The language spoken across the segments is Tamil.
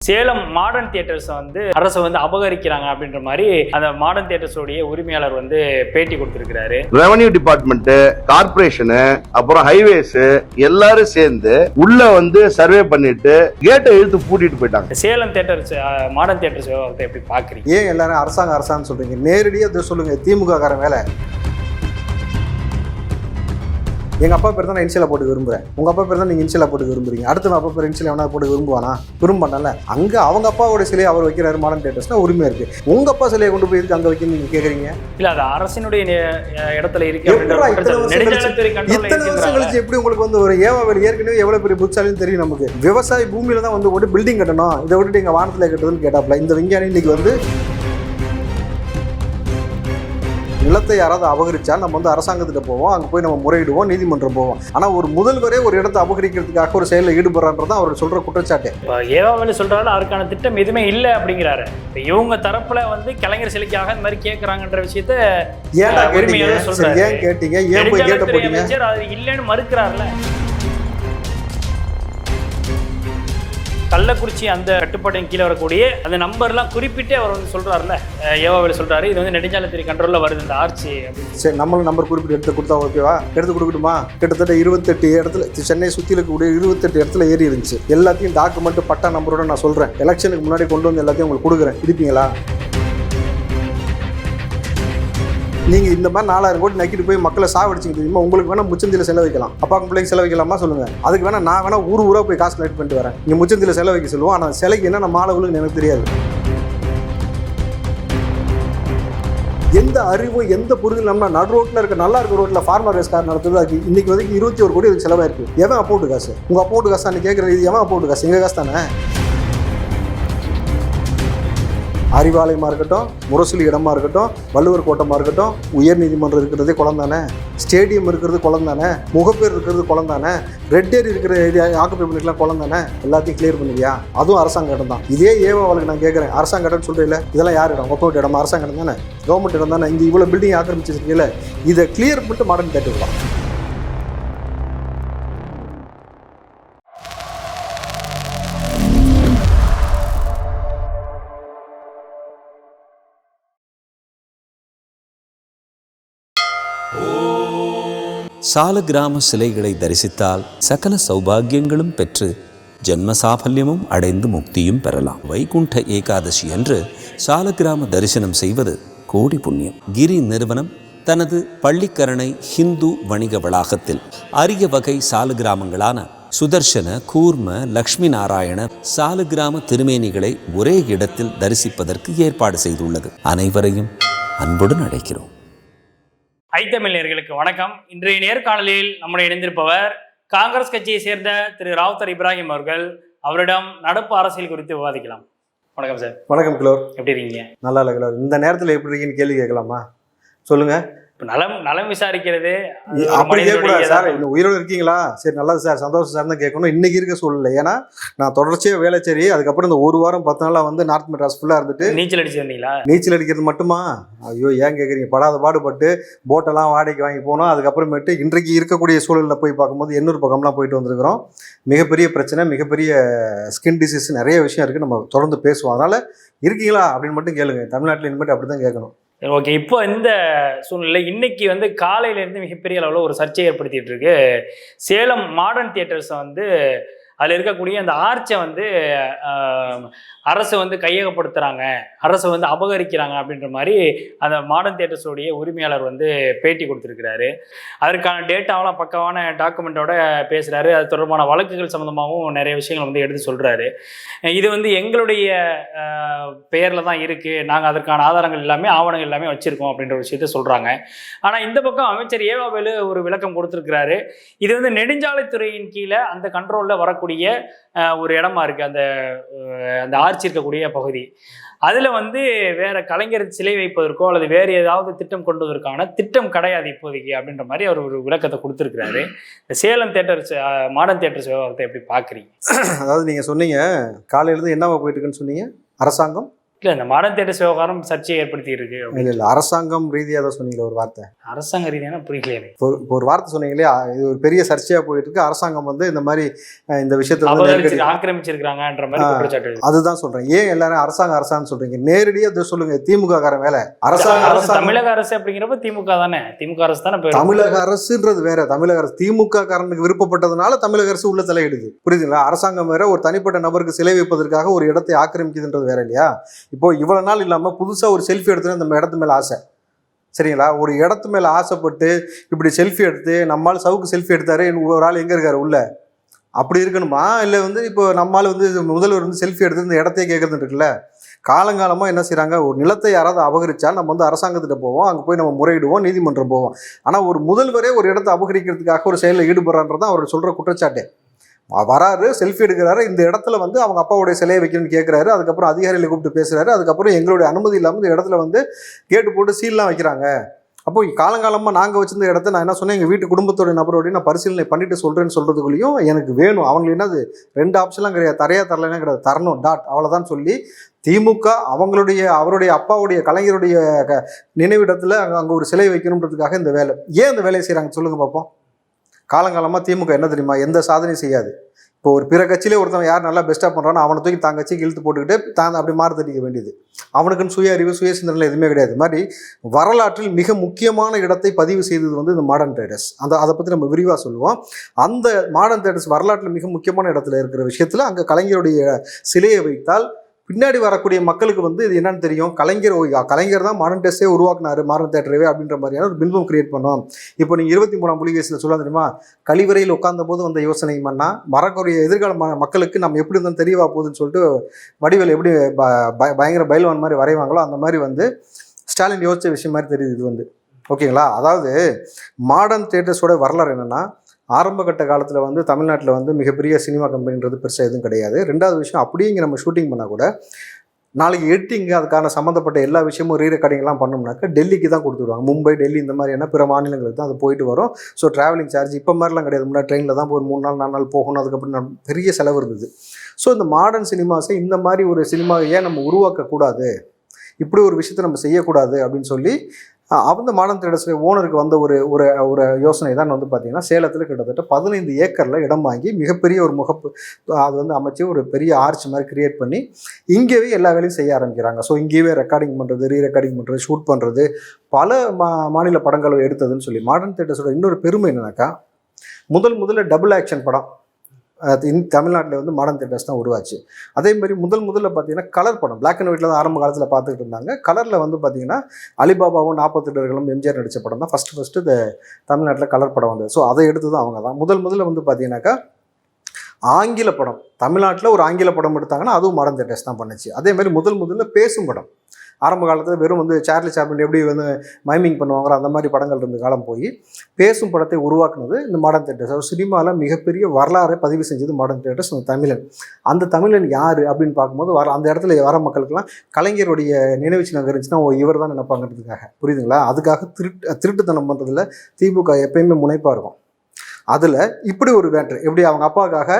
சேலம் மாடர்ன் தியேட்டர்ஸ் வந்து அரசு வந்து அபகரிக்கிறாங்க அப்படின்ற மாதிரி அந்த மாடர்ன் தியேட்டர்ஸோடைய உரிமையாளர் வந்து பேட்டி கொடுத்திருக்கிறாரு. ரெவன்யூ டிபார்ட்மெண்ட், கார்பரேஷனு, அப்புறம் ஹைவேஸ் எல்லாரும் சேர்ந்து உள்ள வந்து சர்வே பண்ணிட்டு கேட்டை இழுத்து பூட்டிட்டு போயிட்டாங்க. சேலம் தியேட்டர்ஸ் மாடர்ன் தியேட்டர்ஸ் விவகாரத்தை எப்படி பாக்குறீங்க? ஏன் எல்லாரும் அரசாங்கம் சொல்றீங்க? நேரடியாக சொல்லுங்க. திமுக காரன் வேலை. எங்கள் அப்பா பேர் தான் நான் இன்சியலாக போட்டு விரும்புகிறேன், உங்கள் அப்பா பேர் தான் நீங்கள் இன்சியலாக போட்டு விரும்புறீங்க, அடுத்து நான் அப்பா பேர் இன்சியல் எவனா போட்டு விரும்பானால அங்கே அவங்க அப்பாவோட சிலையை அவர் வைக்கிறாரு மாடர்ன் தியேட்டர்ஸ்னா உரிமை இருக்குது. உங்கள் அப்பா சிலையை கொண்டு போய் அங்கே வைக்கணும் நீங்கள் கேட்குறீங்க? இல்லை, அது அரசினுடைய இடத்துல இருக்கு. இத்தனை வருஷம் கழிச்சு எப்படி உங்களுக்கு வந்து ஒரு ஏவாவில் ஏற்கனவே எவ்வளோ பெரிய புத்தாலின்னு தெரியும் நமக்கு. விவசாய பூமியில தான் வந்து ஒரு பில்டிங் கட்டணும், இதை விட்டுட்டு எங்கள் வானத்தில் கட்டுறதுன்னு கேட்டாப்ல இந்த விஞ்ஞானி இன்னைக்கு வந்து நிலத்தை யாராவது அபகரிச்சா நம்ம வந்து அரசாங்கத்திட்ட போவோம், அங்கே போய் நம்ம முறையிடுவோம், நீதிமன்றம் போவோம். ஆனால் ஒரு முதல்வரே ஒரு இடத்தை அபகரிக்கிறதுக்காக ஒரு செயலில் ஈடுபடுறான்றது அவர் சொல்ற குற்றச்சாட்டு. ஏவாவில் சொல்றாரு அதுக்கான திட்டம் எதுவுமே இல்லை அப்படிங்கிறாரு. இவங்க தரப்புல வந்து கலைஞர் சிலைக்காக இந்த மாதிரி கேட்கறாங்கன்ற விஷயத்த ஏன் கேட்டீங்க? ஏன் போய் கேட்ட போட்டீங்க? அது இல்லைன்னு மறுக்கிறார்ல. கள்ளக்குறிச்சி அந்த கட்டுப்பாட்டின் கீழே வரக்கூடிய அந்த நம்பர்லாம் குறிப்பிட்டே அவர் வந்து சொல்றாருல, ஏவாவில் சொல்றாரு இது வந்து நெடுஞ்சாலைத்துறை கண்ட்ரோல்ல வருது இந்த ஆர்ச்சி அப்படின்னு. சரி, நம்மளும் நம்பர் குறிப்பிட்டு எடுத்து கொடுத்தா ஓகேவா? எடுத்து கொடுக்கணுமா? கிட்டத்தட்ட 28 இடத்துல சென்னை சுற்றி இருக்கக்கூடிய 28 இடத்துல ஏறி இருந்துச்சு. எல்லாத்தையும் டாக்குமெண்ட் பட்டா நம்பரோட நான் சொல்றேன், எலெக்ஷனுக்கு முன்னாடி கொண்டு வந்து எல்லாத்தையும் உங்களுக்கு கொடுக்குறேன், இருப்பீங்களா? நீங்கள் இந்த மாதிரி 4000 கோடி நக்கிட்டு போய் மக்களை சாவடிச்சிங்க தெரியுமா? உங்களுக்கு வேணா முச்சந்தியில் செலவைக்கலாம், அப்பாவுக்கு பிள்ளைக்கு செலவைக்கலாமா சொல்லுங்க? அதுக்கு வேணா நான் வேணா ஊராக போய் காசு கலெக்ட் பண்ணிட்டு வரேன், நீங்கள் முச்சந்தியில் செலவைக்க சொல்லுவோம். ஆனால் சிலைக்கு என்ன மாலை விழுன்னு எனக்கு தெரியாது. எந்த அறிவும் எந்த புரிதல் நம்ம நடு ரோட்டில் இருக்க நல்லா இருக்க ரோட்டில் ஃபார்மர் ரேஸ் கார் நடத்துறது அதுக்கு இன்னைக்கு வந்து 21 கோடி அதுக்கு செலவாயிருக்கு. எவன் அப்போட்டு காசு? உங்கள் அப்போட்டு காசு அன்னைக்கு கேட்குற இது எவன் அப்போட்டு காசு? எங்கள் காசு தானே. அறிவாலயமாக இருக்கட்டும், முரசொலி இடமா இருக்கட்டும், வள்ளுவர் கோட்டமாக இருக்கட்டும், உயர் நீதிமன்றம் இருக்கிறதே குளம் தானே, ஸ்டேடியம் இருக்கிறது குளம் தானே, முகப்பேர் இருக்கிறது குளம் தானே, ரெட் ஏரி இருக்கிற ஏரியா ஆக்குப்பை பண்ணிக்கலாம் குளம் தானே. எல்லாத்தையும் கிளியர் பண்ணுவியா? அதுவும் அரசாங்க இடம் தான். இதே ஏவாவுக்கு நான் கேட்குறேன், அரசாங்க இடம்னு சொல்கிறீங்களே, இதெல்லாம் யார் இடம்? ஒப்போட்டு இடம், அரசாங்க இடம் தானே, கவர்மெண்ட் இடம் தானே. இங்கே இவ்வளோ பில்டிங் ஆக்கிரமிச்சிருக்கீங்களே, இதை கிளியர் பண்ணிட்டு மாடர்ன் கேட்டுக்கலாம். சாலக்கிராம சிலைகளை தரிசித்தால் சகல சௌபாகியங்களும் பெற்று ஜென்ம சாபல்யமும் அடைந்து முக்தியும் பெறலாம். வைகுண்ட ஏகாதசி அன்று சாலக்கிராம தரிசனம் செய்வது கோடி புண்ணியம். கிரி நிறுவனம் தனது பள்ளிக்கரணை ஹிந்து வணிக வளாகத்தில் அரிய வகை சாலக்கிராமங்களான சுதர்சன, கூர்ம, லக்ஷ்மி நாராயண சாலக்கிராம திருமேனிகளை ஒரே இடத்தில் தரிசிப்பதற்கு ஏற்பாடு செய்துள்ளது. அனைவரையும் அன்புடன் அழைக்கிறோம். ஐத்தமிழ் நேயர்களுக்கு வணக்கம். இன்றைய நேர்காணலில் நம்முடைய இணைந்திருப்பவர் காங்கிரஸ் கட்சியை சேர்ந்த திரு ராவுத்தர் இப்ராஹிம் அவர்கள். அவரிடம் நடப்பு அரசியல் குறித்து விவாதிக்கலாம். வணக்கம் சார். வணக்கம் கிலோர், எப்படி இருக்கீங்க? நல்லா இல்லை கிலோர். இந்த நேரத்தில் எப்படி இருக்கீங்கன்னு கேள்வி கேட்கலாமா? சொல்லுங்க. நலம் விசாரிக்கிறது அப்படி கேட்கக்கூடாது சார். இன்னும் உயிரோடு இருக்கீங்களா? சரி, நல்லது சார், சந்தோஷம் சார் தான் கேட்கணும். இன்னைக்கு இருக்க சூழ்நிலை. ஏன்னா நான் தொடர்ச்சியாக வேலைச்சேரி, அதுக்கப்புறம் இந்த ஒரு வாரம் 10 நாளாக வந்து நார்த் மெட்ராஸ் ஃபுல்லாக இருந்துட்டு நீச்சல் அடிச்சு வந்தீங்களா? நீச்சல் அடிக்கிறது மட்டுமா? ஐயோ, ஏன் கேட்குறீங்க? படாத பாடுபட்டு போட்டெல்லாம் வாடகைக்கு வாங்கி போனோம். அதுக்கப்புறமேட்டு இன்றைக்கு இருக்கக்கூடிய சூழலில் போய் பார்க்கும்போது எண்ணூர் பக்கம்லாம் போயிட்டு வந்திருக்கிறோம். மிகப்பெரிய பிரச்சனை, மிகப்பெரிய ஸ்கின் டிசீஸ், நிறைய விஷயம் இருக்குது. நம்ம தொடர்ந்து பேசுவோம். அதனால் இருக்கீங்களா அப்படின்னு மட்டும் கேளுங்க. தமிழ்நாட்டில் இனிமேட்டு அப்படி தான் கேட்கணும். ஓகே. இப்போ இந்த சூழ்நிலை இன்னைக்கு வந்து காலையிலேருந்து மிகப்பெரிய அளவில் ஒரு சர்ச்சை ஏற்படுத்திட்டு இருக்கு. சேலம் மாடர்ன் தியேட்டர்ஸை வந்து அதில் இருக்கக்கூடிய அந்த ஆர்ச்சை வந்து அரசு வந்து கையகப்படுத்துகிறாங்க, அரசு வந்து அபகரிக்கிறாங்க அப்படின்ற மாதிரி அந்த மாடர்ன் தியேட்டர்ஸோடைய உரிமையாளர் வந்து பேட்டி கொடுத்துருக்கிறாரு. அதற்கான டேட்டாவெலாம் பக்கமான டாக்குமெண்ட்டோட பேசுகிறாரு. அது தொடர்பான வழக்குகள் சம்மந்தமாகவும் நிறைய விஷயங்கள் வந்து எடுத்து சொல்கிறாரு. இது வந்து எங்களுடைய பெயரில் தான் இருக்குது, நாங்கள் அதற்கான ஆதாரங்கள் எல்லாமே ஆவணங்கள் எல்லாமே வச்சுருக்கோம் அப்படின்ற விஷயத்த சொல்கிறாங்க. ஆனால் இந்த பக்கம் அமைச்சர் ஏவாவேலு ஒரு விளக்கம் கொடுத்துருக்கிறாரு. இது வந்து நெடுஞ்சாலைத்துறையின் கீழே அந்த கண்ட்ரோலில் வரக்கூடிய ஒரு இடமா இருக்குது அந்த ஆர்ச்சி இருக்கக்கூடிய பகுதி. அதில் வந்து வேற கலைஞர் சிலை வைப்பதற்கோ அல்லது வேறு ஏதாவது திட்டம் கொண்டுவதற்கான திட்டம் கிடையாது இப்போதைக்கு அப்படின்ற மாதிரி அவர் ஒரு விளக்கத்தை கொடுத்துருக்கிறாரு. இந்த சேலம் தியேட்டர்ஸ் மாடர்ன் தியேட்டர்ஸ் விவகாரத்தை எப்படி பார்க்குறீங்க? அதாவது நீங்கள் சொன்னீங்க காலையிலேருந்து என்னவா போயிட்டு இருக்குன்னு சொன்னீங்க. அரசாங்கம் இல்லை இந்த மாடர்ன் தியேட்டர்ஸ் விவகாரம் சர்ச்சையை ஏற்படுத்தி இருக்கு. இல்லை அரசாங்கம் ரீதியாக தான் சொன்னீங்களே ஒரு வார்த்தை, அரசாங்க ரீதியான புரியலையே எனக்கு. இப்போ ஒரு வார்த்தை சொன்னீங்களே, இது ஒரு பெரிய சர்ச்சையாக போயிட்டு இருக்கு. அரசாங்கம் வந்து இந்த மாதிரி இந்த விஷயத்தை வந்து ஆக்கிரமிச்சிருக்காங்கன்ற மாதிரி குற்றச்சாட்டு. அதுதான் சொல்றேன். ஏன் எல்லாரும் அரசாங்கம் சொல்றீங்க? நேரடியாக அதை சொல்லுங்க. திமுக காரன் வேலை அரசாங்கம். தமிழக அரசு அப்படிங்கிறப்ப திமுக தானே, திமுக அரசு தானே. தமிழக அரசுன்றது வேற. தமிழக அரசு திமுக காரனுக்கு விருப்பப்பட்டதுனால தமிழக அரசு உள்ள தலையிடுது, புரியுதுங்களா? அரசாங்கம் வேற. ஒரு தனிப்பட்ட நபருக்கு சிலை வைப்பதற்காக ஒரு இடத்தை ஆக்கிரமிக்குதுன்றது வேற இல்லையா? இப்போ இவ்வளவு நாள் இல்லாம புதுசா ஒரு செல்ஃபி எடுத்து இந்த இடத்து மேல ஆசை, சரிங்களா? ஒரு இடத்து மேல ஆசைப்பட்டு இப்படி செல்ஃபி எடுத்து, நம்மால் சவுக்கு செல்ஃபி எடுத்தாரு, ஒரு ஆள் எங்க இருக்காரு உள்ள, அப்படி இருக்கணுமா? இல்லை வந்து இப்போ நம்மால் வந்து முதல்வர் வந்து செல்ஃபி எடுத்து இந்த இடத்தையே கேட்கறது இருக்குல்ல. காலங்காலமாக என்ன செய்கிறாங்க, ஒரு நிலத்தை யாராவது அபகரித்தால் நம்ம வந்து அரசாங்கத்திட்ட போவோம், அங்கே போய் நம்ம முறையிடுவோம், நீதிமன்றம் போவோம். ஆனால் ஒரு முதல்வரே ஒரு இடத்தை அபகரிக்கிறதுக்காக ஒரு செயலில் ஈடுபடுறான்றதான் அவர் சொல்கிற குற்றச்சாட்டு. வராரு, செல்ஃபி எடுக்கிறாரு, இந்த இடத்துல வந்து அவங்க அப்பாவுடைய சிலையை வைக்கணும்னு கேட்குறாரு. அதுக்கப்புறம் அதிகாரிகளை கூப்பிட்டு பேசுகிறாரு. அதுக்கப்புறம் எங்களுடைய அனுமதி இல்லாமல் இந்த இடத்துல வந்து கேட்டு போட்டு சீல்லாம் வைக்கிறாங்க. அப்போ காலங்காலமாக நாங்கள் வச்சிருந்த இடத்த நான் என்ன சொன்னேன், எங்கள் வீட்டு குடும்பத்தோட நபரோடய நான் பரிசீலனை பண்ணிட்டு சொல்கிறேன்னு சொல்கிறதுக்குள்ளேயும் எனக்கு வேணும். அவங்க என்னது 2 ஆப்ஷன்லாம் கிடையாது, தரையா தரலைன்னா கிடையாது, தரணும் டாட், அவ்வளோதான் சொல்லி திமுக அவருடைய அப்பாவுடைய கலைஞருடைய நினைவிடத்தில் அங்கே ஒரு சிலை வைக்கணுன்றதுக்காக இந்த வேலை. ஏன் இந்த வேலையை செய்கிறாங்க சொல்லுங்கள் பார்ப்போம். காலங்காலமாக திமுக என்ன தெரியுமா, எந்த சாதனையும் செய்யாது. இப்போ ஒரு பிற கட்சியிலே ஒருத்தவன் யார் நல்லா பெஸ்ட்டாக பண்ணுறானோ அவனை தூக்கி தான் கட்சிக்கு இழுத்து போட்டுக்கிட்டு தான் அப்படி மாறுதடிக்க வேண்டியது. அவனுக்குன்னு சுய அறிவு சுய சிந்தனை எதுவுமே கிடையாது. மாதிரி வரலாற்றில் மிக முக்கியமான இடத்தை பதிவு செய்தது வந்து இந்த மாடர்ன் ட்ரேடர்ஸ். அதை பற்றி நம்ம விரிவாக சொல்லுவோம். அந்த மாடர்ன் ட்ரேடர்ஸ் வரலாற்றில் மிக முக்கியமான இடத்துல இருக்கிற விஷயத்தில் அங்கே கலைஞருடைய சிலையை வைத்தால் பின்னாடி வரக்கூடிய மக்களுக்கு வந்து இது என்னன்னு தெரியும், கலைஞர் தான் மாடர்ன் ட்ரேடர்ஸே உருவாக்குனாரு, மாடர்ன் தியேட்டரவே அப்படின்ற மாதிரியான ஒரு பின்பம் கிரியேட் பண்ணோம். இப்போ நீங்கள் 23ஆம் புலிகேசில் சொல்ல தெரியுமா, கழிவறையில் உட்கார்ந்த போது வந்த யோசனை மன்னா வரக்கூடிய எதிர்கால மக்களுக்கு நம்ம எப்படி இருந்தாலும் தெரியவா போகுதுன்னு சொல்லிட்டு வடிவேல் எப்படி பயங்கர பயில்வான் மாதிரி வரைவாங்களோ அந்த மாதிரி வந்து ஸ்டாலின் யோசிச்ச விஷயம் மாதிரி தெரியுது இது வந்து. ஓகேங்களா? அதாவது மாடர்ன் தியேட்டர்ஸோட வரலாறு என்னென்னா, ஆரம்ப கட்ட காலத்தில் வந்து தமிழ்நாட்டில் வந்து மிகப்பெரிய சினிமா கம்பெனின்றது பெருசாக எதுவும் கிடையாது. 2வது விஷயம், அப்படியே இங்கே நம்ம ஷூட்டிங் பண்ணால் கூட நாளைக்கு எடிட்டிங்கு அதுக்கான சம்மந்தப்பட்ட எல்லா விஷயமும் ரீரெக்கார்டிங்லாம் பண்ணோம்னாக்கா டெல்லிக்கு தான் கொடுத்துருவாங்க. மும்பை, டெல்லி இந்த மாதிரியான பிற மாநிலங்களுக்கு தான் அது போயிட்டு வரும். ஸோ ட்ராவலிங் சார்ஜ் இப்போ மாதிரிலாம் கிடையாது. முன்னாடி ட்ரெயினில் தான் ஒரு 3 நாள் 4 நாள் போகணும். அதுக்கப்புறம் பெரிய செலவு இருந்தது. ஸோ இந்த மாடர்ன் சினிமாஸை இந்த மாதிரி ஒரு சினிமாவை ஏன் நம்ம உருவாக்கக்கூடாது, இப்படி ஒரு விஷயத்தை நம்ம செய்யக்கூடாது அப்படின்னு சொல்லி அந்த மாடர்ன் தியேட்டர்ஸ் ஓனருக்கு வந்த ஒரு யோசனை தான் வந்து பார்த்திங்கன்னா, சேலத்தில் கிட்டத்தட்ட 15 ஏக்கரில் இடம் வாங்கி மிகப்பெரிய ஒரு முகப்பு அது வந்து அமைச்சு ஒரு பெரிய ஆர்ச் மாதிரி கிரியேட் பண்ணி இங்கேயே எல்லா வேலையும் செய்ய ஆரம்பிக்கிறாங்க. ஸோ இங்கேயே ரெக்கார்டிங் பண்ணுறது, ரீரெக்கார்டிங் பண்ணுறது, ஷூட் பண்ணுறது, பல மாநில படங்களை எடுத்ததுன்னு சொல்லி. மாடர்ன் தியேட்டர்ஸோட இன்னொரு பெருமை என்னன்னாக்கா, முதல்ல டபுள் ஆக்ஷன் படம் தமிழ்நாட்டில் வந்து மாடர்ன் தியேட்டர்ஸ் தான் உருவாச்சு. அதே மாதிரி முதல்ல பார்த்தீங்கன்னா கலர் படம், பிளாக் அண்ட் ஒயிட்டில் தான் ஆரம்ப காலத்தில் பார்த்துக்கிட்டு இருந்தாங்க. கலரில் வந்து பார்த்தீங்கன்னா அலிபாபாவும் 48களும் எம்ஜிஆர் நடித்த படம் தான் ஃபஸ்ட்டு இந்த தமிழ்நாட்டில் கலர் படம் வந்தது. ஸோ அதை எடுத்து தான் அவங்க தான் முதல்ல வந்து பார்த்தீங்கன்னாக்கா ஆங்கில படம், தமிழ்நாட்டில் ஒரு ஆங்கில படம் எடுத்தாங்கன்னா அதுவும் மாடர்ன் தியேட்டர்ஸ் தான் பண்ணுச்சு. அதே மாதிரி முதல்ல பேசும் படம், ஆரம்ப காலத்தில் வெறும் வந்து சார்லி சாப்ளின் எப்படி வந்து மைமிங் பண்ணுவாங்களோ அந்த மாதிரி படங்கள் இருந்த காலம் போய் பேசும் படத்தை உருவாக்குனது இந்த மாடர்ன் தியேட்டர்ஸ். சினிமாவில் மிகப்பெரிய வரலாறை பதிவு செஞ்சது மாடர்ன் தியேட்டர்ஸ். அந்த தமிழன் யார் அப்படின்னு பார்க்கும்போது அந்த இடத்துல வர மக்களுக்கெல்லாம் கலைஞருடைய நினைவு சின்னம் இருந்துச்சுன்னா இவர் தான் நினைப்பாங்கிறதுக்காக, புரியுதுங்களா? அதுக்காக திருட்டுத்தனம் பண்ணுறதுல திமுக எப்பயுமே முனைப்பாக இருக்கும். அதில் இப்படி ஒரு வேட்ரு எப்படி அவங்க அப்பாவுக்காக,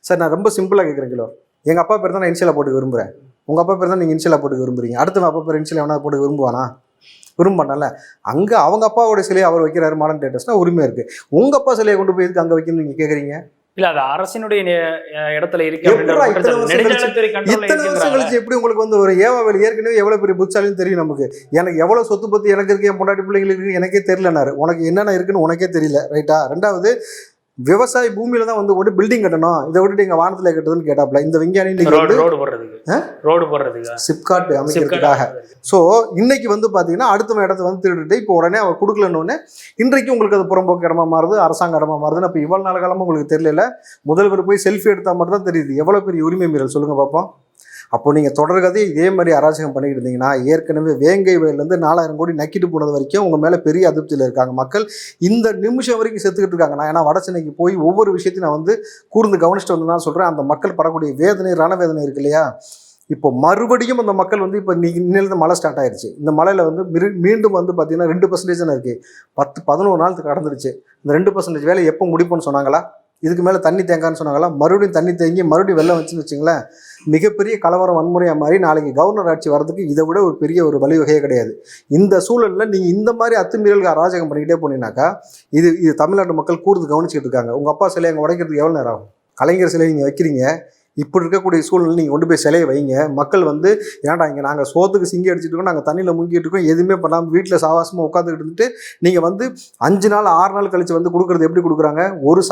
சார் நான் ரொம்ப சிம்பிளாக கேட்குறேன், கிலோ எங்கள் அப்பா பேர் தான் நான் இன்ஷியலாக போட்டு விரும்புகிறேன், உங்கள் அப்பா பேர் தான் நீங்கள் இன்ஷியலாக போட்டு விரும்புறீங்க, அடுத்த அப்பா பேர் இன்ஷியல் எவனா போட்டு விரும்புவானா? விரும்பல. அங்கே அவங்க அப்பாவோட சிலையை அவர் வைக்கிறாரு மாடர்ன் தியேட்டர்ஸ்னால் உரிமை இருக்குது. உங்கள் அப்பா சிலையை கொண்டு போய் எதுக்கு அங்கே வைக்கணும்னு நீங்கள் கேட்குறீங்க? இல்லை, அது அரசினுடைய இடத்துல இருக்கு. இத்தனை வருஷம் கழிச்சு எப்படி உங்களுக்கு வந்து ஒரு ஏவாவேல் ஏற்கனவே எவ்வளோ பெரிய புத்தாலின்னு தெரியும் நமக்கு. எனக்கு எவ்வளோ சொத்து பற்றி எனக்கு இருக்கு, என் பொண்டாட்டி பிள்ளைங்களுக்கு இருக்கு, எனக்கே தெரியலனாரு. உனக்கு என்னென்ன இருக்குன்னு உனக்கே தெரியல, ரைட்டா? 2வது விவசாய பூமியில தான் வந்து பில்டிங் கட்டணும், இதை விட்டுட்டு எங்க வானத்துல கட்டுறதுன்னு கேட்டாப்ல. இந்த விஞ்ஞானி ரோடு போடுறதுக்கு சிப்காட் அமைக்கிறதுக்காக. ஸோ இன்னைக்கு வந்து பாத்தீங்கன்னா அடுத்த இடத்த வந்து திருடிட்டு இப்போ உடனே அவர் கொடுக்கலன்னு இன்றைக்கு உங்களுக்கு அது புறம்போக்கு இடமா மாறுது, அரசாங்க இடமா மாறுதுன்னு. அப்போ இவ்வளவு நாள் காலமா உங்களுக்கு தெரியல. முதல்வர் போய் செல்ஃபி எடுத்தா மட்டும் தான் தெரியுது எவ்வளவு பெரிய உரிமை மீறல். சொல்லுங்க பார்ப்போம். அப்போ நீங்கள் தொடர்கதையை இதே மாதிரி அராஜகம் பண்ணிக்கிட்டு இருந்தீங்கன்னா, ஏற்கனவே வேங்கை வயலேருந்து 4000 கோடி நக்கிட்டு போனது வரைக்கும் உங்கள் மேலே பெரிய அதிருப்தியில் இருக்காங்க மக்கள். இந்த நிமிஷம் வரைக்கும் செத்துக்கிட்டு இருக்காங்க. நான் ஏன்னா வட சென்னைக்கு போய் ஒவ்வொரு விஷயத்தையும் நான் வந்து கூர்ந்து கவனிச்சுட்டு வந்தேன்னா சொல்கிறேன். அந்த மக்கள் படக்கூடிய வேதனை, ரணவேதனை இருக்கு இல்லையா? இப்போ மறுபடியும் அந்த மக்கள் வந்து இப்போ இன்னிலிருந்து மழை ஸ்டார்ட் ஆயிடுச்சு. இந்த மழையில் வந்து மீண்டும் வந்து பார்த்தீங்கன்னா 2% தானே இருக்குது. 10-11 நாளுக்கு கடந்துருச்சு. இந்த 2% வேலை எப்போ முடிப்போன்னு சொன்னாங்களா? இதுக்கு மேலே தண்ணி தேங்கான்னு சொன்னாங்களா? மறுபடியும் தண்ணி தேங்கி மறுபடியும் வெள்ளம் வச்சுன்னு வச்சுங்களேன், மிகப்பெரிய கலவரம் வன்முறையாக மாதிரி நாளைக்கு கவர்னர் ஆட்சி வர்றதுக்கு இதை விட ஒரு பெரிய ஒரு வழிவகையே கிடையாது. இந்த சூழலில் நீங்கள் இந்த மாதிரி அத்துமீறல்கள் அராஜகம் பண்ணிக்கிட்டே போனீங்கன்னாக்கா இது தமிழ்நாட்டு மக்கள் கூர்ந்து கவனிச்சுட்டு இருக்காங்க. உங்கள் அப்பா சிலையை அங்கே உடைக்கிறதுக்கு எவ்வளோ நேரம் ஆகும்? கலைஞர் சிலையை நீங்கள் வைக்கிறீங்க, இப்படி இருக்கக்கூடிய சூழ்நிலை நீங்கள் கொண்டு போய் சிலையை வைங்க. மக்கள் வந்து ஏன்டா இங்கே நாங்கள் சோத்துக்கு சிங்கி அடிச்சுட்டு இருக்கோம், நாங்கள் தண்ணியில் முங்கிட்டு இருக்கோம், எதுவுமே பண்ணாமல் வீட்டில் சாவாசமாக உட்காந்துக்கிட்டு இருந்துட்டு நீங்கள் வந்து 5 நாள் 6 நாள் கழிச்சு வந்து கொடுக்குறது எப்படி கொடுக்குறாங்க? ஒரு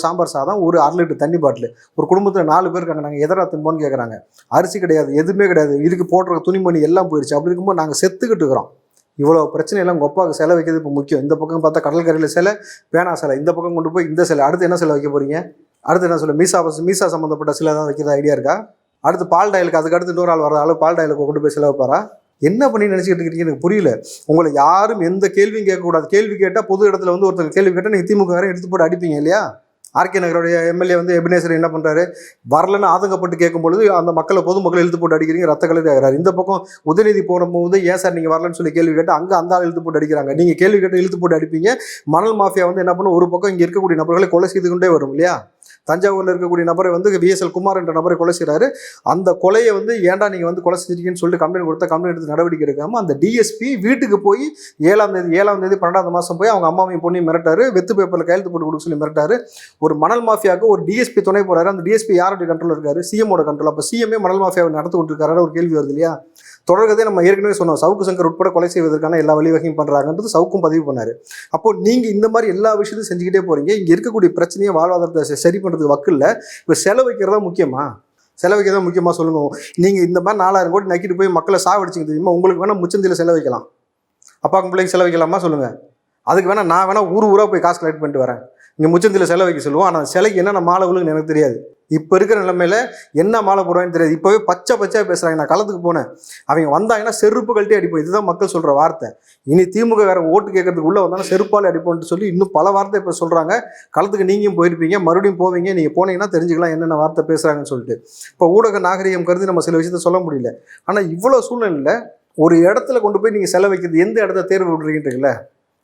சாம்பார் சாதம், ஒரு 1/2 லிட்டர் தண்ணி பாட்டில். ஒரு குடும்பத்தில் 4 பேர் இருக்காங்க, நாங்கள் எதரா திம்போன்னு கேட்குறாங்க. அரிசி கிடையாது, எதுவுமே கிடையாது, இதுக்கு போடுற துணிமணி எல்லாம் போயிடுச்சு. அப்படி இருக்கும்போது நாங்கள் செத்துக்கிட்டு இருக்கிறோம். இவ்வளோ பிரச்சனையெல்லாம் உங்கள் அப்பாவுக்கு சிலை வைக்கிறது இப்போ முக்கியம். இந்த பக்கம் பார்த்தா கடற்கரையில் சிலை, பேனா சிலை, இந்த பக்கம் கொண்டு போய் இந்த சிலை. அடுத்து என்ன சிலை வைக்க போகிறீங்க? அடுத்து என்ன சொல்ல, மீசா சம்மந்தப்பட்ட சிலை தான் வைக்கிறதா ஐடியா இருக்கா? அடுத்து பால் டயலுக்கு, அதுக்கு அடுத்து இன்னொரு ஆள் வர ஆள் பால் டயலுக்கு கொண்டு போய் சிலை வைப்பாரா? என்ன பண்ணி நினச்சிக்கிட்டு இருக்கீங்க? எனக்கு புரியல. உங்களை யாரும் எந்த கேள்வியும் கேட்கக்கூடாது. கேள்வி கேட்டால் பொது இடத்துல வந்து ஒருத்தர் கேள்வி கேட்டால் நீங்கள் திமுக எடுத்து போட்டு அடிப்பீங்க இல்லையா? ஆர்கே நகருடைய எம்எல்ஏ வந்து எபினேசர் என்ன பண்ணுறாரு? வரலன்னு ஆதங்கப்பட்டு கேட்கும்பொழுது அந்த மக்களை பொதுமக்களை இழுத்து போட்டு அடிக்கிறீங்க, ரத்த கலரி ஆகிறாரு. இந்த பக்கம் உதயநிதி போடும்போது ஏன் சார் நீங்கள் வரலன்னு சொல்லி கேள்வி கேட்டு அங்கே அந்த ஆள் இழுத்து போட்டு அடிக்கிறாங்க. நீங்கள் கேள்வி கேட்டு இழுத்து போட்டு அடிப்பீங்க. மணல் மாஃபியா வந்து என்ன பண்ணும்? ஒரு பக்கம் இங்கே இருக்கக்கூடிய நபர்களை கொலை செய்து கொண்டே வரும் இல்லையா? தஞ்சாவூரில் இருக்கக்கூடிய நபரை வந்து VSL குமார் என்ற நபரை கொலை செய்கிறாரு. அந்த கொலையை வந்து ஏன்டா நீங்கள் வந்து கொலை செஞ்சிருக்கீங்கன்னு சொல்லிட்டு கம்ப்ளைண்ட் கொடுத்தா கம்ப்ளைண்ட் எடுத்து நடவடிக்கை எடுக்காமல் அந்த டிஎஸ்பி வீட்டுக்கு போய் 7ஆம் தேதி 12ஆம் மாதம் போய் அவங்க அம்மாவையும் பொண்ணையும் மிரட்டாரு. வெத்து பேப்பரில் கையெழுத்து போட்டு கொடுக்க சொல்லி மிரட்டாரு. ஒரு மணல் மாஃபியாவுக்கு ஒரு டிஎஸ்பி துணை போகிறாரு. அந்த டிஎஸ்பி யாருடைய கண்ட்ரோல் இருக்காரு? சிஎம்மோட கண்ட்ரோல். அப்போ சிஎம்ஏ மணல் மாஃபியாவை நடத்து கொண்டிருக்காரு. ஒரு கேள்வி வருது இல்லையா? தொடர்கதை நம்ம ஏற்கனவே சொன்னோம். சவுக்கு சங்கர் உட்பட கொலை செய்வதற்கான எல்லா வழிவகையும் பண்ணுறாங்கன்றது சவுக்கும் பதிவு பண்ணார். அப்போது நீங்கள் இந்த மாதிரி எல்லா விஷயத்தையும் செஞ்சுக்கிட்டே போகிறீங்க. இங்கே இருக்கக்கூடிய பிரச்சனையை வாழ்வாதாரத்தை சரி பண்ணுறதுக்கு வக்கில்ல. இப்போ செலவைக்கிறதா முக்கியமா? செலவைக்கிறதா முக்கியமாக சொல்லுங்கள். நீங்கள் இந்த மாதிரி 4000 கோடி நக்கிட்டு போய் மக்களை சாவடிச்சிங்க தெரியுமா? உங்களுக்கு வேணால் முச்சந்தியில் செலவைக்கலாம், அப்பாவுக்கும் பிள்ளைங்க செலவைக்கலாமா சொல்லுங்கள்? அதுக்கு வேணால் நான் வேணால் ஊராக போய் காசு கலெக்ட் பண்ணிட்டு வரேன். இங்கே முச்சந்தியில் செலவைக்க சொல்லுவோம். ஆனால் சிலைக்கு என்னென்ன மாலை விழுங்குன்னு எனக்கு தெரியாது. இப்போ இருக்கிற நிலைமையில் என்ன மாலை போடுவான்னு தெரியாது. இப்போவே பச்சையாக பேசுகிறாங்க. நான் களத்துக்கு போனேன், அவங்க வந்தாங்கன்னா செருப்பு கழட்டி அடிப்போம். இதுதான் மக்கள் சொல்கிற வார்த்தை. இனி திமுக வேறு ஓட்டு கேட்கறதுக்கு உள்ளே வந்தாலும் செருப்பால் அடிப்போம்னு சொல்லி இன்னும் பல வார்த்தை இப்போ சொல்கிறாங்க. களத்துக்கு நீங்களும் போயிருப்பீங்க, மறுபடியும் போவீங்க. நீங்கள் போனீங்கன்னா தெரிஞ்சுக்கலாம் என்னென்ன வார்த்தை பேசுகிறாங்கன்னு சொல்லிட்டு. இப்போ ஊடக நாகரிகம் கருதி நம்ம சில விஷயத்த சொல்ல முடியல. ஆனால் இவ்வளோ சூழ்நிலையில் ஒரு இடத்துல கொண்டு போய் நீங்கள் செலவைக்கிறது, எந்த இடத்த தேர்வு விடுறீங்கன்றீங்களே?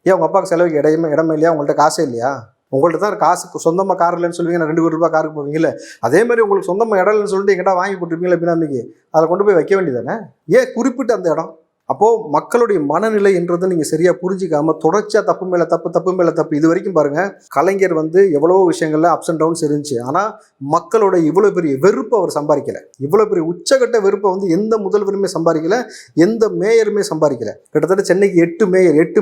ஏன் உங்கள் அப்பாவுக்கு செலவுக்கு இடமே இல்லையா? உங்கள்கிட்ட காசே இல்லையா? உங்கள்கிட்ட தான் காசுக்கு சொந்தமாக கார் இல்லைன்னு சொல்லுவீங்க, நான் 2 கோடி ரூபாய் காருக்கு போவீங்கல்ல. அதே மாதிரி உங்களுக்கு சொந்தமாக இடம் இல்லைன்னு சொல்லிட்டு எங்கிட்ட வாங்கி போட்டுருப்பீங்களா பினாமிக்கு? அதை கொண்டு போய் வைக்க வேண்டியதானே? ஏன் குறிப்பிட்ட அந்த இடம்? அப்போது மக்களுடைய மனநிலை என்றதை நீங்கள் சரியாக புரிஞ்சிக்காமல் தொடர்ச்சியாக தப்பு மேலே தப்பு. இது வரைக்கும் பாருங்கள், கலைஞர் வந்து எவ்வளோ விஷயங்களில் அப்ஸ் அண்ட் டவுன்ஸ் இருந்துச்சு. ஆனால் மக்களோட இவ்வளோ பெரிய வெறுப்பை அவர் சம்பாதிக்கலை. இவ்வளோ பெரிய உச்சகட்ட வெறுப்பை வந்து எந்த முதல்வருமே சம்பாதிக்கலை, எந்த மேயருமே சம்பாதிக்கலை. கிட்டத்தட்ட சென்னைக்கு 8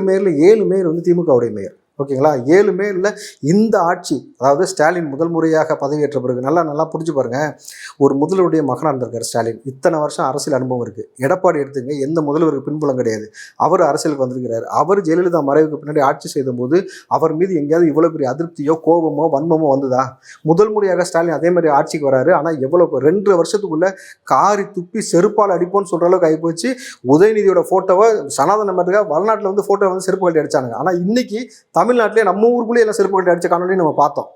மேயரில் 7 மேயர் வந்து திமுகவுடைய மேயர். ஓகேங்களா? 7 மேயரில் இந்த ஆட்சி, அதாவது ஸ்டாலின் முதல் முறையாக பதவியேற்ற பிறகு நல்லா புரிஞ்சு பாருங்கள். ஒரு முதல்வருடைய மகனாக இருந்திருக்கார் ஸ்டாலின். இத்தனை வருஷம் அரசியல் அனுபவம் இருக்குது. எடப்பாடி எடுத்துங்க, எந்த முதல்வருக்கு பின்புலம் கிடையாது. அவர் அரசியலுக்கு வந்திருக்கிறார். அவர் ஜெயலலிதா மறைவுக்கு பின்னாடி ஆட்சி செய்தபோது அவர் மீது எங்கேயாவது இவ்வளோ பெரிய அதிருப்தியோ கோபமோ வன்மமோ வந்ததா? முதல் முறையாக ஸ்டாலின் அதே மாதிரி ஆட்சிக்கு வராரு. ஆனால் எவ்வளோ 2 வருஷத்துக்குள்ளே காரி துப்பி செருப்பால் அடிப்போன்னு சொல்கிற அளவுக்கு ஆகிப்போச்சு. உதயநிதியோட ஃபோட்டோவை சனாதன மட்டுக்காக வடநாட்டில் வந்து ஃபோட்டோ வந்து செருப்பு கட்டி அடித்தாங்க. ஆனால் இன்னைக்கு தமிழ்நாட்டிலே நம்ம ஊருக்குள்ளேயே எல்லாம் செருப்பு கட்டி அடித்த காணொலியும் நம்ம பார்த்தோம்.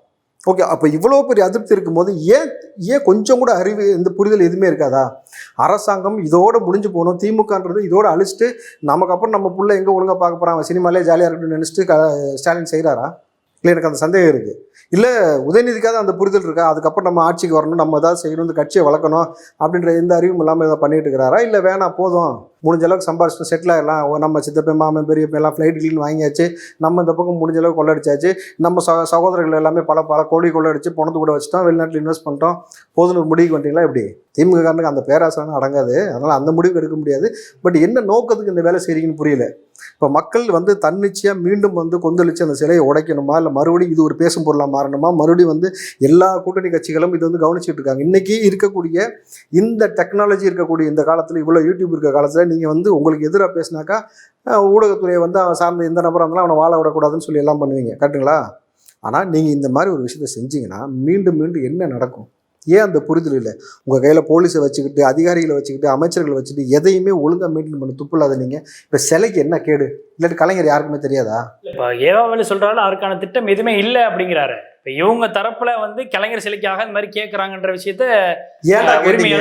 ஓகே, அப்போ இவ்வளோ பெரிய அதிருப்தி இருக்கும்போது ஏன் கொஞ்சம் கூட அறிவு, இந்த புரிதல் எதுவுமே இருக்காதா? அரசாங்கம் இதோட முடிஞ்சு போகணும், திமுகன்றது இதோட அழிச்சிட்டு நமக்கு அப்புறம் நம்ம புள்ள எங்கே ஒழுங்காக பார்க்க போகிறாங்க, சினிமாலே ஜாலியாக இருக்கணும்னு நினச்சிட்டு ஸ்டாலின் செய்கிறாரா? இல்லை, எனக்கு அந்த சந்தேகம் இருக்குது. இல்லை உதயநிதிக்காக அந்த புரிதல் இருக்கா? அதுக்கப்புறம் நம்ம ஆட்சிக்கு வரணும், நம்ம ஏதாவது செய்யணும், இந்த கட்சியை வளர்க்கணும் அப்படின்ற எந்த அறிவும் இல்லாமல் ஏதாவது பண்ணிட்டு இருக்கிறாரா? இல்லை வேணாம் போதும், முடிஞ்ச அளவுக்கு சம்பாரிச்சு செட்டில் ஆகிடலாம், நம்ம சித்தப்பை மாமன் பெரியப்ப எல்லாம் ஃப்ளைட் கிளீன் வாங்கியாச்சு, நம்ம இந்த பக்கம் முடிஞ்ச அளவுக்கு கொள்ளடிச்சாச்சு, நம்ம சகோதரர்கள் எல்லாமே பல கோடி கொள்ளடிச்சு பணத்து கூட வச்சுட்டோம், வெளிநாட்டில் இன்வெஸ்ட் பண்ணிட்டோம், போதுன்னு முடிவுக்கு வந்துட்டீங்களா? எப்படி? திமுககாரனுக்கு அந்த பேராசனம் அடங்காது. அதனால் அந்த முடிவுக்கு எடுக்க முடியாது. பட் என்ன நோக்கத்துக்கு இந்த வேலை செய்கிறீங்கன்னு புரியல. இப்போ மக்கள் வந்து தன்னிச்சையாக மீண்டும் வந்து கொந்தளிச்சு அந்த சிலையை உடைக்கணுமா, இல்லை மறுபடியும் இது ஒரு பேசும் பொருளாக மாறணுமா? மறுபடியும் வந்து எல்லா கூட்டணி கட்சிகளும் இது வந்து கவனிச்சுட்டு இருக்காங்க. இன்றைக்கி இருக்கக்கூடிய இந்த டெக்னாலஜி இருக்கக்கூடிய இந்த காலத்தில், இவ்வளோ யூடியூப் இருக்க காலத்தில் நீங்கள் வந்து உங்களுக்கு எதிராக பேசினாக்கா ஊடகத்துறையை வந்து அவன் சார்ந்த எந்த நபராக இருந்தாலும் அவனை வாழ விடக்கூடாதுன்னு சொல்லி எல்லாம் பண்ணுவீங்க, கரெக்டுங்களா? ஆனால் நீங்கள் இந்த மாதிரி ஒரு விஷயத்தை செஞ்சீங்கன்னா மீண்டும் என்ன நடக்கும்? ஏன் அந்த புரிதல் இல்லை? உங்கள் கையில் போலீஸை வச்சுக்கிட்டு, அதிகாரிகளை வச்சுக்கிட்டு, அமைச்சர்களை வச்சுக்கிட்டு எதையுமே ஒழுங்காக மெயின்டைன் பண்ண துப்பு இல்லாத நீங்கள் இப்போ சிலைக்கு என்ன கேடு? இல்லாட்டி கலைஞர் யாருக்குமே தெரியாதா? இப்போ ஏவாவளி சொல்கிறாலும் அதுக்கான திட்டம் எதுவுமே இல்லை அப்படிங்கிறாரு. இப்போ இவங்க தரப்புல வந்து கலைஞர் சிலைக்காக இந்த மாதிரி கேட்குறாங்கன்ற விஷயத்த ஏன் கேட்டீங்க?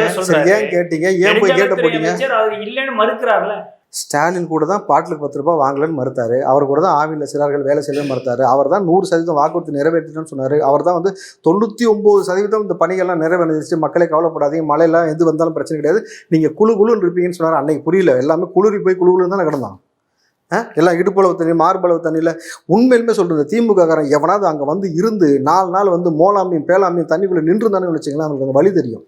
ஏன் கேட்டீங்க? ஏன் போய் கேட்ட போட்டீங்க? அது இல்லைன்னு மறுக்கிறாருல. ஸ்டாலின் கூட தான் பாட்டிலுக்கு 10 ரூபாய் வாங்கலன்னு மறுத்தாரு. அவர் கூட தான் ஆவியில் சிறார்கள் வேலை செய்யலன்னு மறுத்தாரு. அவர் தான் 100% வாக்குறுதி நிறைவேற்றினு சொன்னார். அவர் தான் வந்து 99% இந்த பணிகள்லாம் நிறைவேறிச்சு, மக்களே கவலைப்படாதீங்க, மழையெல்லாம் எது வந்தாலும் பிரச்சனை கிடையாது, நீங்கள் குழுன்னு இருப்பீங்கன்னு சொன்னார். அன்னைக்கு புரியல, எல்லாமே குளிரி போய் குழுன்னு தானே கிடந்தான். எல்லாம் இடுப்பளவு தண்ணி மார்பளவு தண்ணியில். உண்மையிலுமே சொல்கிறது, திமுககாரன் எவனாவது அங்கே வந்து இருந்து 4 நாள் வந்து மோலாமையும் பேலாமையும் தண்ணிக்குள்ளே நின்று தானே வச்சுங்களேன், அவங்களுக்கு அந்த வழி தெரியும்.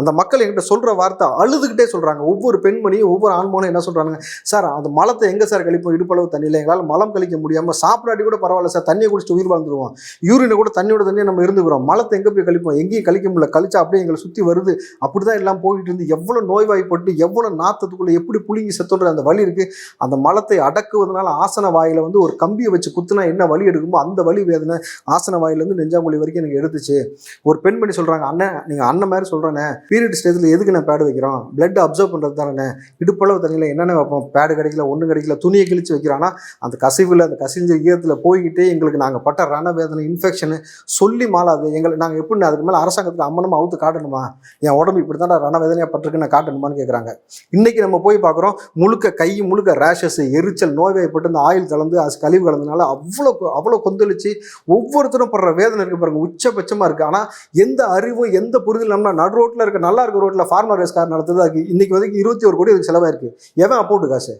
அந்த மக்கள் என்கிட்ட சொல்கிற வார்த்தை அழுதுகிட்டே சொல்கிறாங்க. ஒவ்வொரு பெண்மணியும் ஒவ்வொரு ஆண்மோனும் என்ன சொல்கிறாங்க, சார் அந்த மலத்தை எங்கே சார் கழிப்போம், இடுப்பளவு தண்ணியில் எங்களால் மலம் கழிக்க முடியாமல், சாப்பிடாட்டி கூட பரவாயில்ல சார், தண்ணியை குடிச்சிட்டு உயிர் வாழ்ந்துருவோம், யூரினை கூட தண்ணியோட தண்ணியை நம்ம இருந்துக்கிறோம், மலத்தை எங்கே போய் கழிப்போம், எங்கேயும் கழிக்க முடியல, கழிச்சா அப்படியே எங்களை சுற்றி வருது, அப்படி தான் எல்லாம் போயிட்டு இருந்து எவ்வளோ நோய்வாய்ப்பட்டு எவ்வளோ நாத்தத்துக்குள்ளே எப்படி புளிங்கி செத்துன்ற அந்த வலி இருக்குது. அந்த மலத்தை அடக்குவதனால ஆசன வாயில் வந்து ஒரு கம்பியை வச்சு குத்துனா என்ன வலி எடுக்குமோ அந்த வலி வேதனை ஆசன வாயிலேருந்து நெஞ்சாங்குழி வரைக்கும் எனக்கு எடுத்துச்சு. ஒரு பெண்மணி சொல்கிறாங்க, அண்ணன் நீங்கள் அண்ணன் மாதிரி சொல்கிறேனே, பீரியட் ஸ்டேஜில் எதுக்கு நான் பேடு வைக்கிறோம், பிளட் அப்சர்வ் பண்ணுறது தானே, இடுப்பளவு தண்ணியில் என்னென்ன வைப்போம், பேடு கிடைக்கல, ஒன்றும் கிடைக்கல, துணியை கிழிச்சு வைக்கிறான்னா அந்த கசிவில் அந்த கசிஞ்ச ஈரத்தில் போய்கிட்டே எங்களுக்கு நாங்கள் பட்ட ரணவேதனை இன்ஃபெக்ஷனு சொல்லி மாளாது. நாங்கள் எப்படி அதுக்கு மேலே அரசாங்கத்துக்கு அம்மனமாக அவுத்து காட்டணுமா, என் உடம்பு இப்படி தான் ரணவேதனையாக பட்டிருக்கு நான் காட்டணுமான்னு கேட்குறாங்க. இன்றைக்கி நம்ம போய் பார்க்குறோம், முழுக்க கை முழுக்க ரேஷஸ், எரிச்சல், நோய்வாய்ப்பட்டு இந்த ஆயில் கலந்து அது கழிவு கலந்தனால அவ்வளோ கொந்தளிச்சு ஒவ்வொருத்தரும் படுற வேதனை இருக்குது பாருங்கள், உச்சபட்சமாக இருக்குது. ஆனால் எந்த அறிவும் எந்த புரிதல் நம்ம நடு ரோட்டில் இருக்க நல்லா இருக்க ரோட்டில் ஃபார்மர் ரேஸ் கார் நடத்துது, அதுக்கு இன்றைக்கி வந்து 21 கோடி அதுக்கு செலவாயிருக்கு. எவன் அமௌண்ட்டு காசு,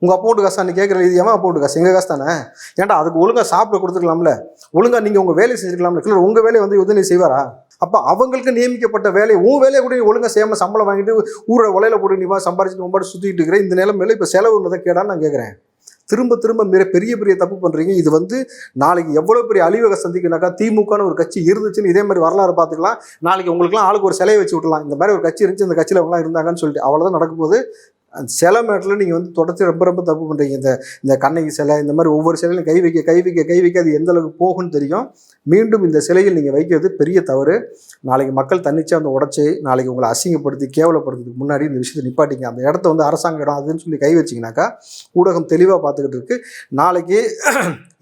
உங்கள் அமௌண்ட்டு காசு அன்றைக்கி கேட்குற, இது எவன் அமௌண்ட்டு காசு, எங்கள் காசு தானே. ஏன்டா அதுக்கு ஒழுங்காக சாப்பிட கொடுத்துக்கலாம்ல, ஒழுங்காக நீங்கள் உங்கள் வேலையை செஞ்சுக்கலாம்ல. இல்லை உங்கள் வேலையை வந்து உதவி செய்வாரா? அப்போ அவங்களுக்கு நியமிக்கப்பட்ட வேலையை உன் வேலையை கூட ஒழுங்காக செய்யாமல் சம்பளம் வாங்கிட்டு ஊரை உலையில போட்டு நீ சம்பாரிச்சுட்டு ஒம்பாடு சுற்றிட்டு இருக்கிற இந்த நிலைமையில இப்போ செலவுன்றதை கேடான்னு நான் கேட்குறேன். திரும்ப திரும்ப பெரிய பெரிய தப்பு பண்ணுறீங்க. இது வந்து நாளைக்கு எவ்வளோ பெரிய அழிவகை சந்திக்குனாக்கா, திமுகன்னு ஒரு கட்சி இருந்துச்சுன்னு இதே மாதிரி வரலாறு பார்த்துக்கலாம். நாளைக்கு உங்களுக்குலாம் ஆளுக்கு ஒரு சிலையை வச்சு விட்டலாம், இந்த மாதிரி ஒரு கட்சி இருந்துச்சு, இந்த கட்சியில் அவங்களாம் இருந்தாங்கன்னு சொல்லிட்டு அவ்வளோதான் நடக்கும்போது. அந்த சிலை மேட்டில் நீங்கள் வந்து தொடர்ச்சி ரொம்ப தப்பு பண்ணுறீங்க. இந்த கண்ணகி சிலை, இந்த மாதிரி ஒவ்வொரு சிலையிலும் கை வைக்க அது எந்த அளவுக்கு போகும்னு தெரியும். மீண்டும் இந்த சிலையில் நீங்கள் வைக்கிறது பெரிய தவறு. நாளைக்கு மக்கள் தன்னிச்சா வந்து உடச்சி நாளைக்கு உங்களை அசிங்கப்படுத்தி கேவலப்படுத்துறதுக்கு முன்னாடி இந்த விஷயத்தை நிப்பாட்டிங்க. அந்த இடத்த வந்து அரசாங்க இடம் அதுன்னு சொல்லி கை வச்சிங்கனாக்கா ஊடகம் தெளிவாக பார்த்துக்கிட்டு இருக்கு. நாளைக்கு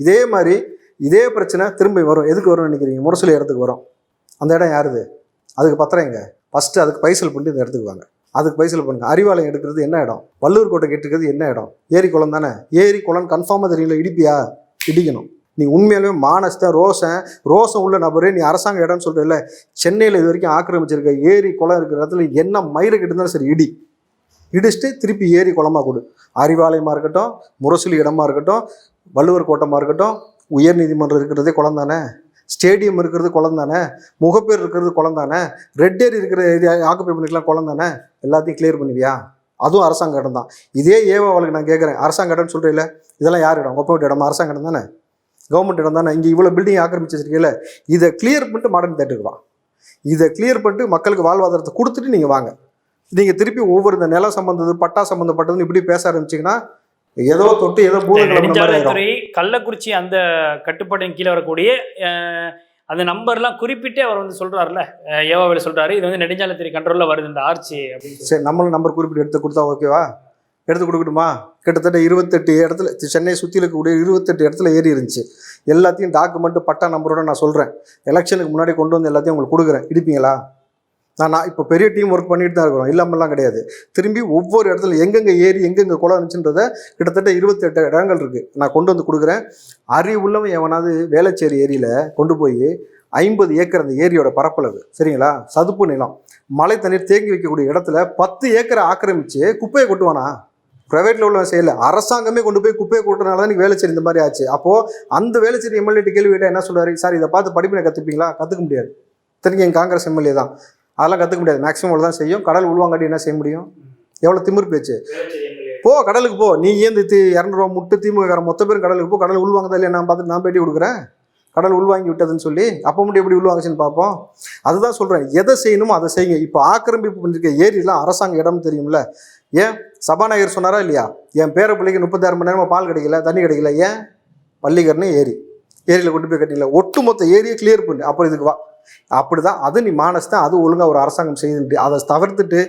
இதே மாதிரி இதே பிரச்சனை திரும்பி வரும். எதுக்கு வரும்னு நினைக்கிறீங்க? முரசொலி இடத்துக்கு வரும். அந்த இடம் யாருது? அதுக்கு பத்திரம் எங்க? ஃபஸ்ட்டு அதுக்கு பைசல் பண்ணிட்டு இந்த இடத்துக்கு வாங்க, அதுக்கு பைசல் பண்ணுங்க. அறிவாலயம் எடுக்கிறது என்ன இடம்? வள்ளுவர் கோட்டை கேட்டுக்கிறது என்ன இடம்? ஏரி குளம் தானே. ஏரி குளம் கன்ஃபார்மாக தெரியல, இடிப்பியா? இடிக்கணும். நீ உண்மையாலுமே மானஸ்தான் ரோசம் உள்ள நபரே நீ அரசாங்க இடம்னு சொல்கிறல்ல, சென்னையில் இது வரைக்கும் ஆக்கிரமிச்சிருக்க ஏரி குளம் இருக்கிற இடத்துல என்ன மயிறு கிட்டஇருந்தாலும் சரி இடிச்சுட்டு திருப்பி ஏரி குளமாக கொடு. அறிவாலயமாக இருக்கட்டும், முரசொலி இடமா இருக்கட்டும், வள்ளுவர் கோட்டமாக இருக்கட்டும், உயர்நீதிமன்றம் இருக்கிறதே குளம் தானே, ஸ்டேடியம் இருக்கிறது குளம் தானே, முகப்பேர் இருக்கிறது குளம் தானே, ரெட் ஏரி இருக்கிற ஏரியா ஆக்குப்பை பண்ணிக்கலாம் குளம் தானே. எல்லாத்தையும் கிளியர் பண்ணுவியா? அதுவும் அரசாங்க இடம் தான். இதே ஏவாவளுக்கு நான் கேட்குறேன், அரசாங்க இடம்னு சொல்கிறீங்களே, இதெல்லாம் யார் இடம்? ஒப்ப இடமா? அரசாங்க இடம் தானே, கவர்மெண்ட் இடம் தானே. இங்கே இவ்வளோ பில்டிங் ஆக்கிரமிச்சு வச்சிருக்கீங்களே, இதை கிளியர் பண்ணிட்டு மாடர்ன் தேட்டருக்கு வா. இதை கிளியர் பண்ணிட்டு மக்களுக்கு வாழ்வாதாரத்தை கொடுத்துட்டு நீங்கள் வாங்க. நீங்கள் திருப்பி ஒவ்வொரு இந்த நிலம் சம்பந்தது பட்டா சம்மந்தப்பட்டதுன்னு இப்படி பேச ஆரம்பிச்சிங்கன்னா ஏதோ தொட்டு ஏதோ நெடுஞ்சாலைத்துறை கள்ளக்குறிச்சி அந்த கட்டுப்பாட்டின் கீழே வரக்கூடிய அந்த நம்பர்லாம் குறிப்பிட்டே அவர் வந்து சொல்றாருல, ஏவாவில் சொல்றாரு, இது வந்து நெடுஞ்சாலைத்துறை கண்ட்ரோலில் வருது இந்த ஆர்ச்சி அப்படின்னு. சரி, நம்மளும் நம்பர் குறிப்பிட்டு எடுத்து கொடுத்தா ஓகேவா? எடுத்து கொடுக்கணுமா? கிட்டத்தட்ட 28 இடத்துல சென்னை சுற்றி இருக்கக்கூடிய 28 இடத்துல ஏறி இருந்துச்சு. எல்லாத்தையும் டாக்குமெண்ட்டு பட்டா நம்பரோட நான் சொல்கிறேன். எலெக்ஷனுக்கு முன்னாடி கொண்டு வந்து எல்லாத்தையும் உங்களுக்கு கொடுக்குறேன். இடிப்பீங்களா? நான் இப்போ பெரிய டீம் ஒர்க் பண்ணிட்டு தான் இருக்கிறோம், இல்லாமல்லாம் கிடையாது. திரும்பி ஒவ்வொரு இடத்துல எங்கெங்கே ஏரி எங்கெங்கே குளம் இருந்துச்சுன்றதை கிட்டத்தட்ட 28 இடங்கள் இருக்குது, நான் கொண்டு வந்து கொடுக்குறேன். அறிவுள்ளவன் எவனாவது வேளச்சேரி ஏரியில் கொண்டு போய் 50 ஏக்கர் அந்த ஏரியோட பரப்பளவு சரிங்களா, சதுப்பு நிலம், மழை தண்ணீர் தேங்கி வைக்கக்கூடிய இடத்துல 10 ஏக்கரை ஆக்கிரமித்து குப்பையை கொட்டுவானா? ப்ரைவேட்டில் உள்ளவன் செய்யலை, அரசாங்கமே கொண்டு போய் குப்பையை கொட்டுறதுனால தான் வேளச்சேரி இந்த மாதிரி ஆச்சு. அப்போது அந்த வேளச்சேரி எம்எல்ஏ கேள்வி கேட்டால் என்ன சொல்கிறாரு? சார் இதை பார்த்து படிப்பினை கற்றுப்பீங்களா? கற்றுக்க முடியாது. தெரிஞ்சு எங்கள் காங்கிரஸ் எம்எல்ஏ தான், அதெல்லாம் கற்றுக்க முடியாது. மேக்ஸிமம் அவ்வளோ தான் செய்யும். கடல் உள்வாங்காட்டி என்ன செய்ய முடியும்? எவ்வளோ திமிர் பேச்சு. போ கடலுக்கு போ, நீ ஏன் 200 ரூபா முட்டு திமுக மொத்த பேரும் கடலுக்கு போ, கடல் உள்வாங்கதா இல்லையா நான் பார்த்துட்டு நான் பேட்டி கொடுக்குறேன். கடல் உள்வாங்கி விட்டதுன்னு சொல்லி அப்போ மட்டும் எப்படி உள்வாங்குச்சுன்னு பார்ப்போம். அதுதான் சொல்கிறேன், எதை செய்யணுமோ அதை செய்யுங்க. இப்போ ஆக்கிரமிப்பு பண்ணிருக்க ஏரிலாம் அரசாங்க இடம் தெரியும்ல. ஏன் சபாநாயகர் சொன்னாரா இல்லையா, என் பேர பிள்ளைக்கு 36 மணி நேரமாக பால் கிடைக்கல, தண்ணி கிடைக்கல. ஏன்? பள்ளிக்கரணை ஏரியில் கொண்டு போய் கட்டிங்களா? ஒட்டுமொத்த ஏரியை கிளியர் பண்ணு. அப்புறம் இதுக்கு வா. அப்படி தான் அது நீ மானஸ் அது ஒழுங்காக ஒரு அரசாங்கம் செய்துட்டு அதை தவிர்த்துட்டு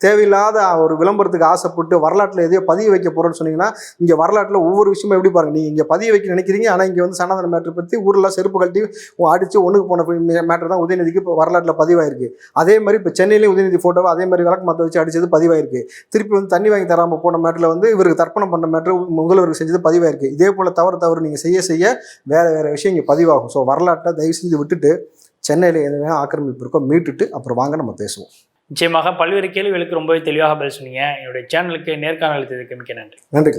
தேவையில்லாத ஒரு விளம்பரத்துக்கு ஆசைப்பட்டு வரலாற்றில் எதையோ பதிய வைக்க போகிறோன்னு சொன்னீங்கன்னா, இங்கே வரலாற்றில் ஒவ்வொரு விஷயமும் எப்படி பாருங்கள், நீங்கள் இங்கே பதிய வைக்க நினைக்கிறீங்க, ஆனால் இங்கே வந்து சனாதன மேட்டர் பற்றி ஊரில் செருப்பு கழட்டி அடித்து ஒன்றுக்கு போன மேட்டர் தான் உதயநிதிக்கு இப்போ வரலாற்றில் பதிவாயிருக்கு. அதே மாதிரி இப்போ சென்னையிலேயும் உதயநிதி ஃபோட்டோவை அதே மாதிரி விளக்கு மற்ற வச்சு அடித்தது பதிவாயிருக்கு. திருப்பி வந்து தண்ணி வாங்கி தராமல் போன மேட்டரில் வந்து இவருக்கு தர்ப்பணம் பண்ண மேட்டர் முதல்வருக்கு செஞ்சது பதிவாயிருக்கு. இதே போல் தவறு நீங்கள் செய்ய வேறு விஷயம் இங்கே பதிவாகும். ஸோ வரலாற்றை தயவு செஞ்சு விட்டுட்டு சென்னையில் எதுவுமே ஆக்கிரமிப்பு இருக்கோ மீட்டுட்டு அப்புறம் வாங்க நம்ம பேசுவோம். நிச்சயமாக பல்வேறு கேள்விகளுக்கு ரொம்பவே தெளிவாக பதில் சொன்னீங்க. என்னுடைய சேனலுக்கு நேர்காணல் எடுத்ததுக்கு மிக்க நன்றி. நன்றி.